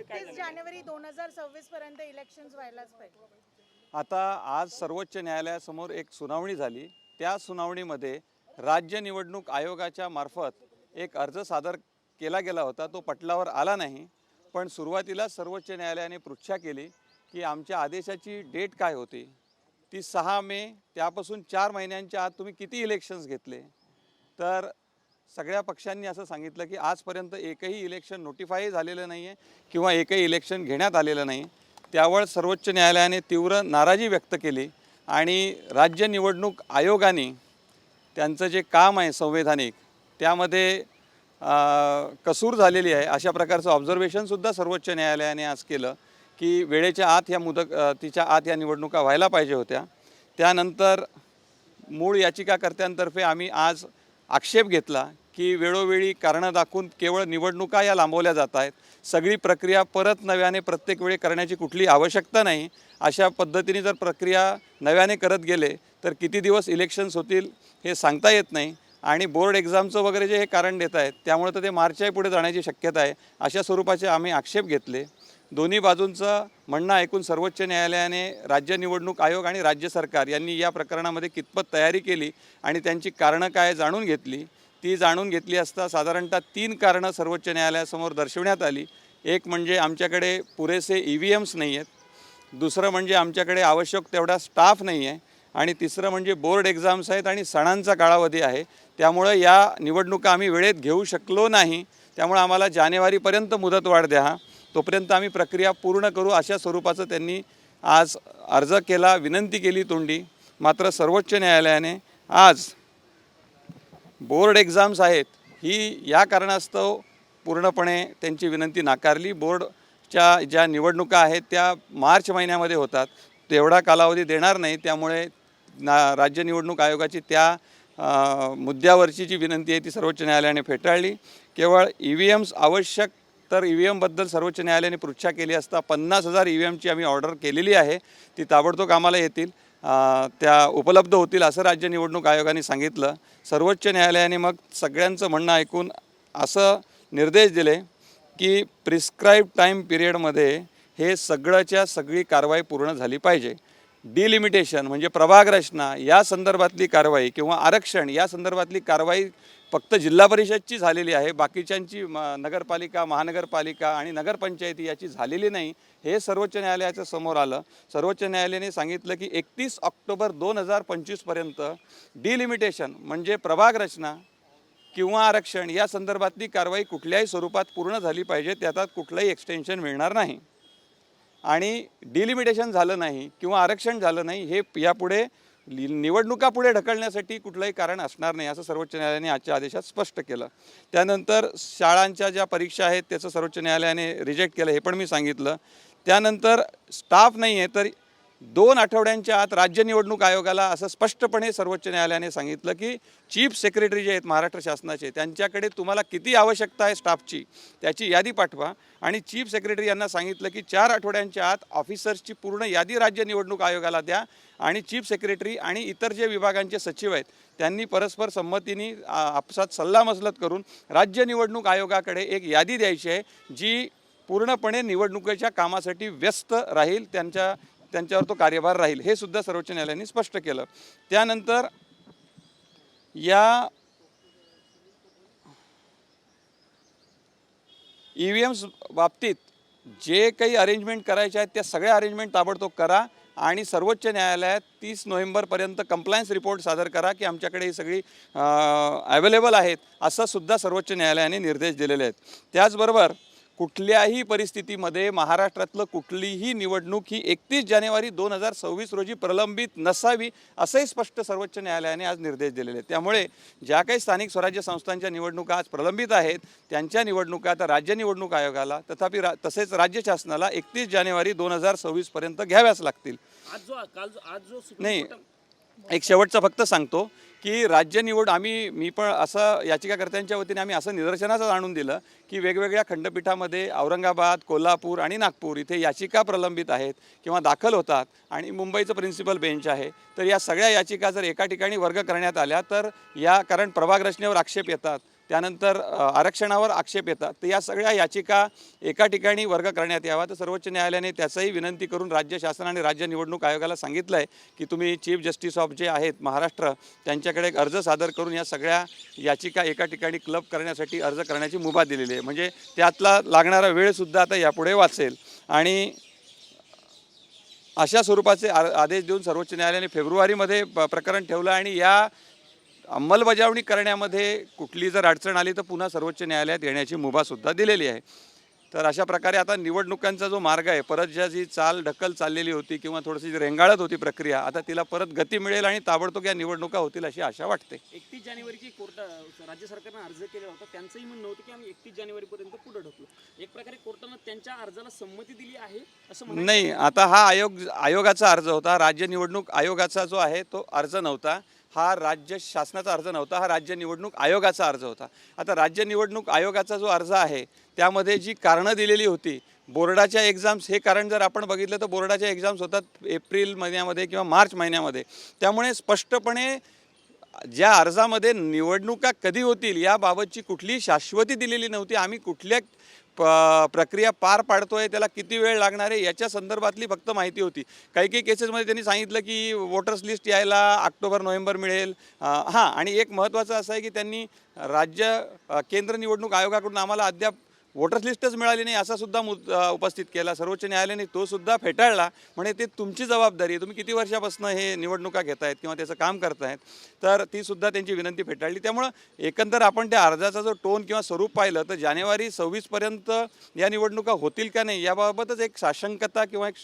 31 जानेवारी 2026 पर्यंत इलेक्शन्स व्हायलाच पाहिजे। आता आज सर्वोच्च न्यायालयासमोर एक सुनावणी झाली। त्या सुनावणीमध्ये राज्य निवडणूक आयोगाच्या मार्फत एक अर्ज सादर केला गेला होता, तो पटलावर आला नाही। पण सुरुवातीला सर्वोच्च न्यायालयाने पृच्छा केली की आमच्या आदेशाची डेट काय होती, ती 6 मे, त्यापासून 4 महिन्यांच्या आत तुम्ही किती इलेक्शन्स घेतले। तर सगळ्या पक्षांनी असं सांगितलं की आजपर्यंत एकही इलेक्शन नोटिफाय झालेलं नाही आहे किंवा एकही इलेक्शन घेण्यात आलेलं नाही। त्यावर सर्वोच्च न्यायालयाने तीव्र नाराजी व्यक्त केली आणि राज्य निवडणूक आयोगाने त्यांचं जे काम आहे संवैधानिक, त्यामध्ये कसूर झालेली आहे अशा प्रकारचं ऑब्झर्वेशनसुद्धा सर्वोच्च न्यायालयाने आज केलं की वेळेच्या आत ह्या मुदतीच्या आत या निवडणुका व्हायला पाहिजे होत्या। त्यानंतर मूळ याचिकाकर्त्यांतर्फे आम्ही आज आक्षेप घेतला की वेळोवेळी कारणं दाखवून केवळ निवडणुका या लांबवल्या जात आहेत, सगळी प्रक्रिया परत नव्याने प्रत्येक वेळी करण्याची कुठली आवश्यकता नाही। अशा पद्धतीने जर प्रक्रिया नव्याने करत गेले तर किती दिवस इलेक्शन्स होतील हे सांगता येत नाही आणि बोर्ड एक्झामचं वगैरे जे हे कारण देत आहेत त्यामुळे तर ते मार्चच्या पुढे जाण्याची शक्यता आहे। अशा स्वरूपाचे आम्ही आक्षेप घेतले। दोन्ही बाजूंचं म्हणणं ऐकून सर्वोच्च न्यायालयाने राज्य निवडणूक आयोग आणि राज्य सरकार यांनी या प्रकरणामध्ये कितपत तयारी केली आणि त्यांची कारणं काय जाणून घेतली। ती जाणून घेतली असता साधारणतः 3 कारणं सर्वोच्च न्यायालयासमोर दर्शवण्यात आली। एक म्हणजे आमच्याकडे पुरेसे EVMs नाही आहेत, दुसरं म्हणजे आमच्याकडे आवश्यक तेवढा स्टाफ नाही आहे आणि तिसरं म्हणजे बोर्ड एक्झाम्स आहेत आणि सणांचा कालावधी आहे, त्यामुळे या निवडणुका आम्ही वेळेत घेऊ शकलो नाही। त्यामुळे आम्हाला जानेवारीपर्यंत मुदतवाढ द्या, तोपर्यंत आम्ही प्रक्रिया पूर्ण करू, अशा स्वरूपाचं त्यांनी आज अर्ज केला, विनंती केली तोंडी। मात्र सर्वोच्च न्यायालयाने आज बोर्ड एक्झाम्स आहेत ही या कारणास्तव पूर्णपणे त्यांची विनंती नाकारली। बोर्डच्या ज्या निवडणुका आहेत त्या मार्च महिन्यामध्ये होतात, तेवढा कालावधी देणार नाही, त्यामुळे राज्य निवडणूक आयोगाची त्या मुद्द्यावरची जी विनंती आहे ती सर्वोच्च न्यायालयाने फेटाळली। केवळ EVMs आवश्यक, तर EVMबद्दल सर्वोच्च न्यायालयाने पृच्छा केली असता 50,000 EVMची आम्ही ऑर्डर केलेली आहे, ती ताबडतोब कामाला येतील, त्या उपलब्ध होतील असं राज्य निवडणूक आयोगाने सांगितलं। सर्वोच्च न्यायालयाने मग सगळ्यांचं म्हणणं ऐकून असं निर्देश दिले की प्रिस्क्राईब टाईम पिरियडमध्ये हे सगळ्याच्या सगळी कारवाई पूर्ण झाली पाहिजे। डिलिमिटेशन म्हणजे प्रभाग रचना या संदर्भातली कारवाई किंवा आरक्षण या संदर्भातली कारवाई फक्त जिल्हा परिषदची झालेली आहे, बाकीच्यांची नगरपालिका, महानगरपालिका आणि नगरपंचायती याची झालेली नाही, हे सर्वोच्च न्यायालयाच्या समोर आलं। सर्वोच्च न्यायालयाने सांगितलं की 31 ऑक्टोबर 2025 पर्यंत डिलिमिटेशन म्हणजे प्रभाग रचना किंवा आरक्षण या संदर्भातली कारवाई कुठल्याही स्वरूपात पूर्ण झाली पाहिजे, त्यात कुठलंही एक्सटेन्शन मिळणार नाही। आणि डिलिमिटेशन झालं नाही किंवा आरक्षण झालं नाही हे यापुढे निवडणुका पुढे ढकलण्यासाठी कुठलंही कारण असणार नाही, असं सर्वोच्च न्यायालयाने आजच्या आदेशात स्पष्ट केलं। त्यानंतर शाळांच्या ज्या परीक्षा आहेत त्याचं सर्वोच्च न्यायालयाने रिजेक्ट केलं, हे पण मी सांगितलं। त्यानंतर स्टाफ नाही आहे तर 2 आठवड्यांच्या आत राज्य निवडणूक आयोगाला असं स्पष्टपणे सर्वोच्च न्यायालयाने सांगितलं की चीफ सेक्रेटरी जे आहेत महाराष्ट्र शासनाचे, त्यांच्याकडे तुम्हाला किती आवश्यकता आहे स्टाफची त्याची यादी पाठवा आणि चीफ सेक्रेटरी यांना सांगितलं की 4 आठवड्यांच्या आत ऑफिसर्सची पूर्ण यादी राज्य निवडणूक आयोगाला द्या आणि चीफ सेक्रेटरी आणि इतर जे विभागांचे सचिव आहेत त्यांनी परस्पर संमतीने आपसात सल्लामसलत करून राज्य निवडणूक आयोगाकडे एक यादी द्यायची आहे जी पूर्णपणे निवडणुकीच्या कामासाठी व्यस्त राहील, त्यांच्यावर तो कार्यभार राहील, हे सुद्धा सर्वोच्च न्यायालयाने स्पष्ट केलं। त्यानंतर या EVMs बाबतीत जे काही अरेंजमेंट करायचे आहेत त्या सगळ्या अरेंजमेंट ताबडतोब करा आणि सर्वोच्च न्यायालयात 30 नोव्हेंबरपर्यंत कंप्लायन्स रिपोर्ट सादर करा की आमच्याकडे ही सगळी अवेलेबल आहेत, असं सुद्धा सर्वोच्च न्यायालयाने निर्देश दिलेले आहेत। त्याचबरोबर कुठल्याही परिस्थितीमध्ये महाराष्ट्रातलं कुठलीही निवडणूक ही 31 जानेवारी 2026 रोजी प्रलंबित नसावी, असंही स्पष्ट सर्वोच्च न्यायालयाने आज निर्देश दिलेले आहेत। त्यामुळे ज्या काही स्थानिक स्वराज्य संस्थांच्या निवडणुका आज प्रलंबित आहेत त्यांच्या निवडणुका आता राज्य निवडणूक आयोगाला तसेच राज्य शासनाला 31 जानेवारी 2026 पर्यंत घ्याव्याच लागतील। नाही, एक शेवटचं फक्त सांगतो की राज्य निवड मी पण असं याचिकाकर्त्यांच्या वतीने आम्ही असं निदर्शनाचं आणून दिलं की वेगवेगळ्या खंडपीठामध्ये औरंगाबाद, कोल्हापूर आणि नागपूर इथे याचिका प्रलंबित आहेत किंवा दाखल होतात आणि मुंबईचं प्रिन्सिपल बेंच आहे, तर या सगळ्या याचिका जर एका ठिकाणी वर्ग करण्यात आल्या तर कारण प्रभाग रचनेवर आक्षेप येतात, त्यानंतर आरक्षणावर आक्षेप येतात, तर या सगळ्या याचिका एका ठिकाणी वर्ग करण्यात यावा. तर सर्वोच्च न्यायालयाने त्याचाही विनंती करून राज्य शासन आणि राज्य निवडणूक आयोगाला सांगितलं आहे की तुम्ही चीफ जस्टिस ऑफ जे आहेत महाराष्ट्र त्यांच्याकडे एक अर्ज सादर करून या सगळ्या याचिका एका ठिकाणी क्लब करण्यासाठी अर्ज करण्याची मुभा दिलेली आहे. म्हणजे त्यातला लागणारा वेळसुद्धा आता यापुढे वाचेल. आणि अशा स्वरूपाचे आदेश देऊन सर्वोच्च न्यायालयाने फेब्रुवारीमध्ये प्रकरण ठेवलं आणि या अंमलबजावणी करण्यामध्ये कुठली जर अडचण आली तर पुन्हा सर्वोच्च न्यायालयात येण्याची मुभासुद्धा दिलेली आहे. तर अशा प्रकारे आता निवडणुकांचा जो मार्ग आहे, परत जी चाल ढकल चाललेली होती किंवा थोडीशी जी रेंगाळत होती प्रक्रिया, आता तिला परत गती मिळेल आणि ताबडतोब या निवडणुका होतील अशी आशा वाटते. 31 जानेवारीची राज्य सरकारनं अर्ज केला होता, त्यांचंही म्हणणं होतं की आम्ही 31 जानेवारीपर्यंत पुढे ढकलू. एक प्रकारे कोर्टानं त्यांच्या अर्जाला संमती दिली आहे असं म्हणायचं नाही, आता हा आयोगाचा अर्ज होता. राज्य निवडणूक आयोगाचा जो आहे तो अर्ज नव्हता. हा राज्य शासनाचा अर्ज नव्हता, हा राज्य निवडणूक आयोगाचा अर्ज होता. आता राज्य निवडणूक आयोगाचा जो अर्ज आहे त्यामध्ये जी कारणं दिलेली होती, बोर्डाच्या एक्झाम्स, हे कारण जर आपण बघितलं तर बोर्डाच्या एक्झाम्स होतात एप्रिल महिन्यामध्ये किंवा मार्च महिन्यामध्ये. त्यामुळे स्पष्टपणे ज्या अर्जामध्ये निवडणुका कधी होतील याबाबतची कुठलीही शाश्वती दिलेली नव्हती. आम्ही कुठल्या प्रक्रिया पार पाडतोय, त्याला किती वेळ लागणार आहे याच्या संदर्भातली फक्त माहिती होती. काही काही केसेसमध्ये त्यांनी सांगितलं की वोटर्स लिस्ट यायला ऑक्टोबर-नोव्हेंबर मिळेल. हां, आणि एक महत्त्वाचं असं आहे की त्यांनी केंद्र निवडणूक आयोगाकडून आम्हाला अद्याप वोटर्स लिस्टच मिळाली नाही असा सुद्धा मुद्दा उपस्थित केला. सर्वोच्च न्यायालयाने तो सुद्धा फेटाळला. म्हणजे ते तुमची जबाबदारी आहे, तुम्ही किती वर्षापासून हे निवडणुका घेतायत किंवा त्याचं काम करतायत, तर ती सुद्धा त्यांची विनंती फेटाळली. त्यामुळं एकंदर आपण त्या अर्जाचा जो टोन किंवा स्वरूप पाहिलं तर जानेवारी 26पर्यंत या निवडणुका होतील का नाही याबाबतच एक साशंकता किंवा एक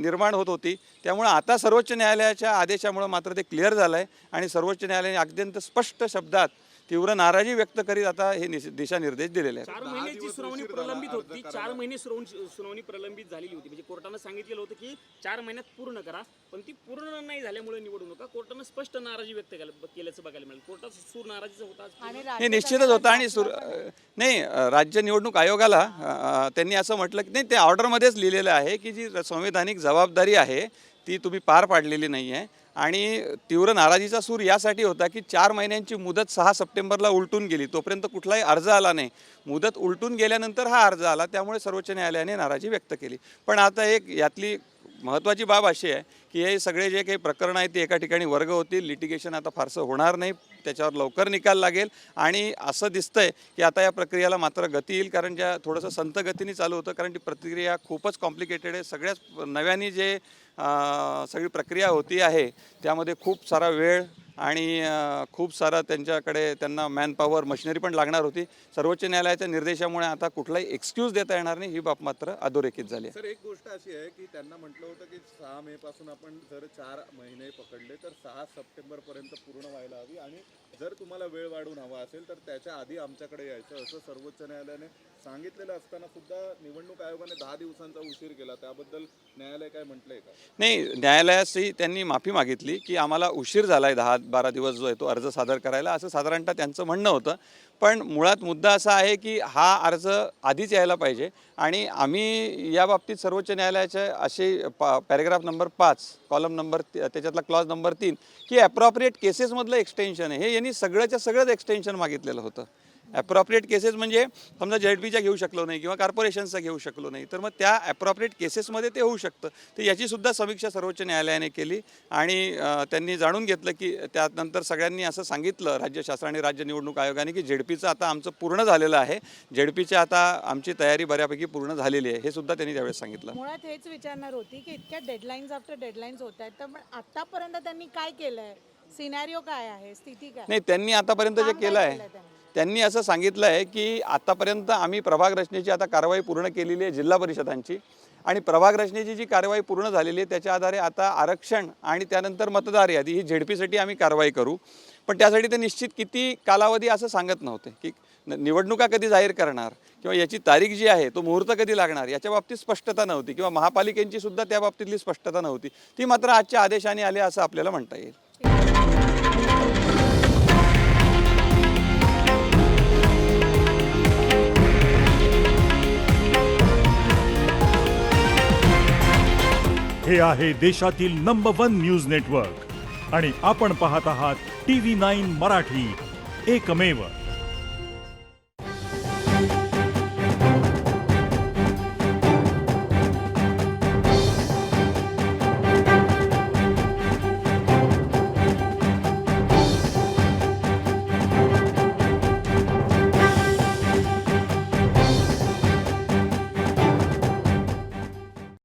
निर्माण होत होती. त्यामुळं आता सर्वोच्च न्यायालयाच्या आदेशामुळं मात्र ते क्लिअर झालं आहे आणि सर्वोच्च न्यायालयाने अत्यंत स्पष्ट शब्दात तीव्र नाराजी व्यक्त करीत आता हे दिशानिर्देश दिलेले आहेत. 4 महिन्याची सुनावणी प्रलंबित होती. 4 महिने सुनावणी प्रलंबित झालेली होती. म्हणजे कोर्टानं सांगितलेलं होतं की 4 महिन्यात पूर्ण करा, पण ती पूर्ण नाही झाल्यामुळे निवडणुका कोर्टानं स्पष्ट नाराजी व्यक्त केल्याचं बघायला मिळालं. कोर्टात सूर नाराजीचा होता. हे निश्चितच होतं. आणि नाही, राज्य निवडणूक आयोगाला त्यांनी असं म्हटलं की नाही, ते ऑर्डरमध्येच लिहिलेलं आहे की जी संवैधानिक जबाबदारी आहे ती तुम्ही पार पाडलेली नाही आहे. आणि तीव्र नाराजीचा सूर यासाठी होता की 4 महिन्यांची मुदत 6 सप्टेंबरला उलटून गेली, तोपर्यंत कुठलाही अर्ज आला नाही. मुदत उलटून गेल्यानंतर हा अर्ज आला, त्यामुळे सर्वोच्च न्यायालयाने नाराजी व्यक्त केली. पण आता एक यातली महत्त्वाची बाब अशी आहे की हे सगळे जे काही प्रकरणं आहेत ते एका ठिकाणी वर्ग होतील. लिटिगेशन आता फारसं होणार नाही, त्याच्यावर लवकर निकाल लागेल. आणि असं दिसतंय की आता या प्रक्रियेला मात्र गती येईल, कारण ज्या थोडंसं संत गतीने चालू होतं, कारण ती प्रक्रिया खूपच कॉम्प्लिकेटेड आहे. सगळ्याच नव्याने जे सगळी प्रक्रिया होती आहे त्यामध्ये खूप सारा वेळ आणि खूप सारा त्यांना मॅनपॉवर मशिनरी पण लागणार होती. सर्वोच्च न्यायालयाच्या निर्देशामुळे आता कुठलाही एक्सक्यूज देता येणार नाही, ही बाब मात्र अधोरेखित झाली आहे. सर, एक गोष्ट अशी आहे की त्यांना म्हटलं होतं की 6 मे पासून आपण जर 4 महिने पकडले तर 6 सप्टेंबरपर्यंत पूर्ण व्हायला हवी, आणि जर तुम्हाला वेळ वाढून हवा असेल तर त्याच्या आधी आमच्याकडे यायचं, असं सर्वोच्च न्यायालयाने सांगितलेलं असताना सुद्धा निवडणूक आयोगाने 10 दिवसांचा उशीर केला. त्याबद्दल न्यायालय काय म्हटलंय का? नाही, न्यायालयाशी त्यांनी माफी मागितली की आम्हाला उशीर झाला आहे 10-12 दिवस जो आहे तो अर्ज सादर करायला, असं साधारणतः त्यांचं म्हणणं होतं. पण मुळात मुद्दा असा आहे की हा अर्ज आधीच यायला पाहिजे. आणि आम्ही या बाबतीत सर्वोच्च न्यायालयाचे असे पॅरेग्राफ नंबर 5 कॉलम नंबर त्याच्यातला क्लॉज नंबर 3 की ॲप्रोप्रिएट केसेसमधलं एक्सटेन्शन आहे, हे यांनी सगळंच एक्सटेन्शन मागितलेलं होतं. ॲप्रोप्रिएट केसेस म्हणजे समजा ZPच्या घेऊ शकलो नाही किंवा कॉर्पोरेशनचा घेऊ शकलो नाही, तर मग त्या ॲप्रोप्रिएट केसेसमध्ये ते होऊ शकतं. तर याचीसुद्धा समीक्षा सर्वोच्च न्यायालयाने केली आणि त्यांनी जाणून घेतलं की त्यानंतर सगळ्यांनी असं सांगितलं, राज्य शासन आणि राज्य निवडणूक आयोगाने, की ZPचं आता आमचं पूर्ण झालेलं आहे, ZPच्या आता आमची तयारी बऱ्यापैकी पूर्ण झालेली आहे, हे सुद्धा त्यांनी त्यावेळेस सांगितलं. मुळात हेच विचारणार होती की इतक्या डेडलाईन्स आफ्टर डेडलाईन्स होत आहेत, तर मग आतापर्यंत त्यांनी काय केलंय, सिनॅरिओ काय आहे, स्थिती काय? नाही, त्यांनी आतापर्यंत जे केलं आहे त्यांनी असं सांगितलं आहे की आतापर्यंत आम्ही प्रभाग रचनेची आता कारवाई पूर्ण केलेली आहे जिल्हा परिषदांची, आणि प्रभाग रचनेची जी कारवाई पूर्ण झालेली आहे त्याच्या आधारे आता आरक्षण आणि त्यानंतर मतदार यादी ही ZPसाठी आम्ही कारवाई करू. पण त्यासाठी ते निश्चित किती कालावधी असं सांगत नव्हते की निवडणुका कधी जाहीर करणार किंवा याची तारीख जी आहे तो मुहूर्त कधी लागणार याच्या बाबतीत स्पष्टता नव्हती, किंवा महापालिकेची सुद्धा त्या बाबतीतली स्पष्टता नव्हती. ती मात्र आजच्या आदेशाने आली असं आपल्याला म्हणता येईल. हे आहे देशातील नंबर 1 न्यूज नेटवर्क आणि आपण पाहत आहात TV9 मराठी, एकमेव.